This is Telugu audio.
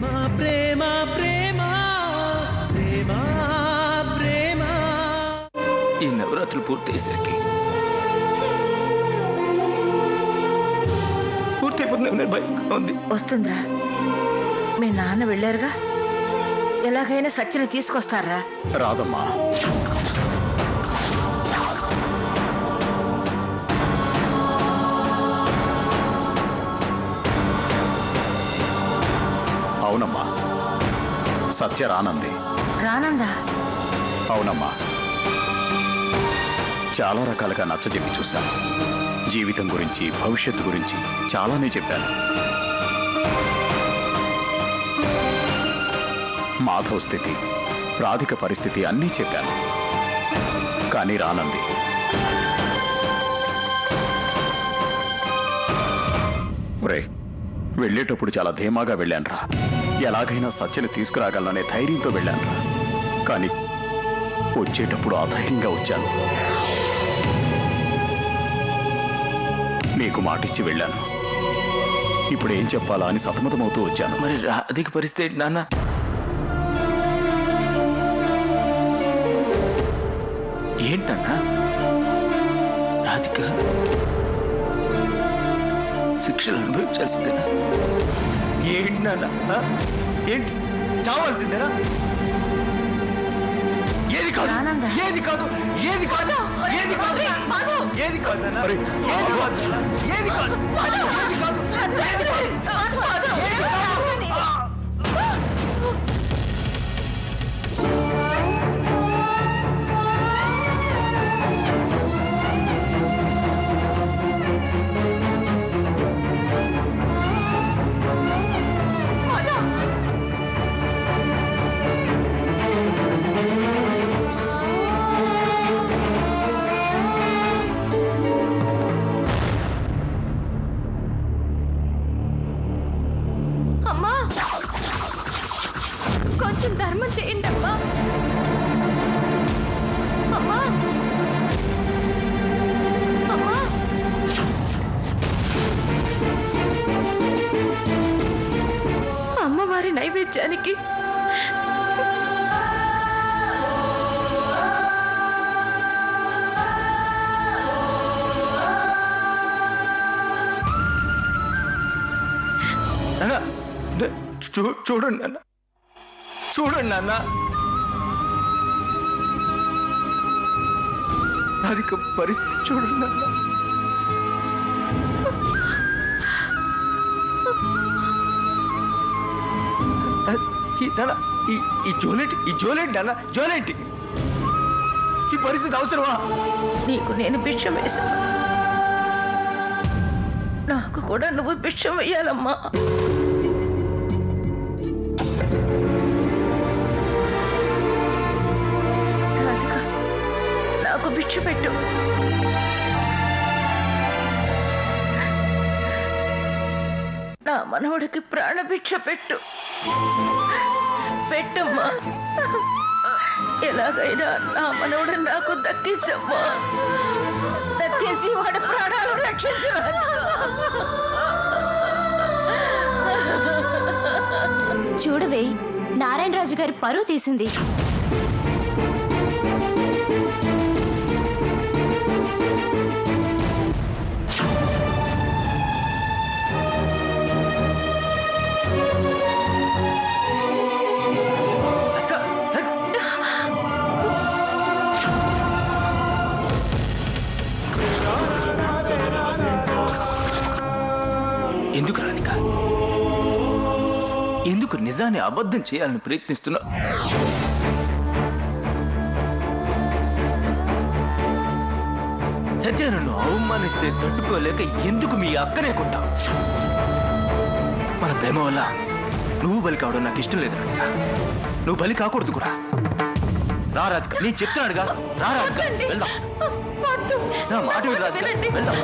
ప్రేమ ప్రేమ ప్రేమ ప్రేమ. ఈ నవరాత్రులు పూర్తయ్యేసరికి పూర్తయిపోతుంది. భయంగా ఉంది. వస్తుందిరా. మీ నాన్న వెళ్ళారుగా, ఎలాగైనా సత్యని తీసుకొస్తారా? రాదమ్మా. అవునమ్మా, సత్య రానంది. రానందా? అవునమ్మా, చాలా రకాలుగా నచ్చజెప్పి చూశాను. జీవితం గురించి, భవిష్యత్తు గురించి చాలానే చెప్పాను. మాధవ్ స్థితి, రాధిక పరిస్థితి అన్నీ చెప్పాను. కానీ రానంది. ఒరే, వెళ్ళేటప్పుడు చాలా ధీమాగా వెళ్ళానురా. ఎలాగైనా సత్యని తీసుకురాగలననే ధైర్యంతో వెళ్ళానురా. కానీ వచ్చేటప్పుడు అధైర్యంగా వచ్చాను. నీకు మాటిచ్చి వెళ్ళాను. ఇప్పుడు ఏం చెప్పాలా అని సతమతమవుతూ వచ్చాను. మరి రాధిక పరిస్థితి నాన్న? ఏంటన్నా? రాధిక శిక్షలు అనుభవించాల్సిందేనా? ఏంటి నాన్న? ఏంటి చావాల్సిందేనా? ఏది కాదు, ఏది కాదు, ఏది కాదు, ఏది కాదు, ఏది కాదు నాన్న, ఏది కాదు, ఏది కాదు, ఏది కాదు, ఏది కాదు. కొంచెం ధర్మం చేయండి అమ్మా. అమ్మా అమ్మా, అమ్మవారి నైవేద్యానికి చూడండి నాన్న, చూడండి నాన్న. రాధిక పరిస్థితి చూడండి నాన్న. ఈ జోలేంటి నాన్న, జోలేంటి? ఈ పరిస్థితి అవసరమా? నీకు నేను భిక్షం వేసా, నాకు కూడా నువ్వు భిక్షం వేయాలమ్మా. రాధిక, నాకు భిక్ష పెట్టు. నా మనవడికి ప్రాణభిక్ష పెట్టు. పెట్టమ్మా. ఎలాగైనా నా మనవడు నాకు దక్కించమ్మా. దక్కించి వాడి ప్రాణాలు రక్షించరాదు. చూడవే, నారాయణరాజు గారి పరువు తీసింది. ఎందుకు రాధిక, ఎందుకు నిజాన్ని అబద్ధం చేయాలని ప్రయత్నిస్తున్నా? సత్య నన్ను అవమానిస్తే తట్టుకోలేక ఎందుకు మీ అక్కనే కొట్టావు? మన ప్రేమ వల్ల నువ్వు బలి కావడం నాకు ఇష్టం లేదు రాధిక. నువ్వు బలి కాకూడదు కూడా. రా రాధిక, నేను చెప్తున్నాడుగా. రా రాధిక, వెళ్దాం. నా మాట విను రాధిక, వెళ్దాం.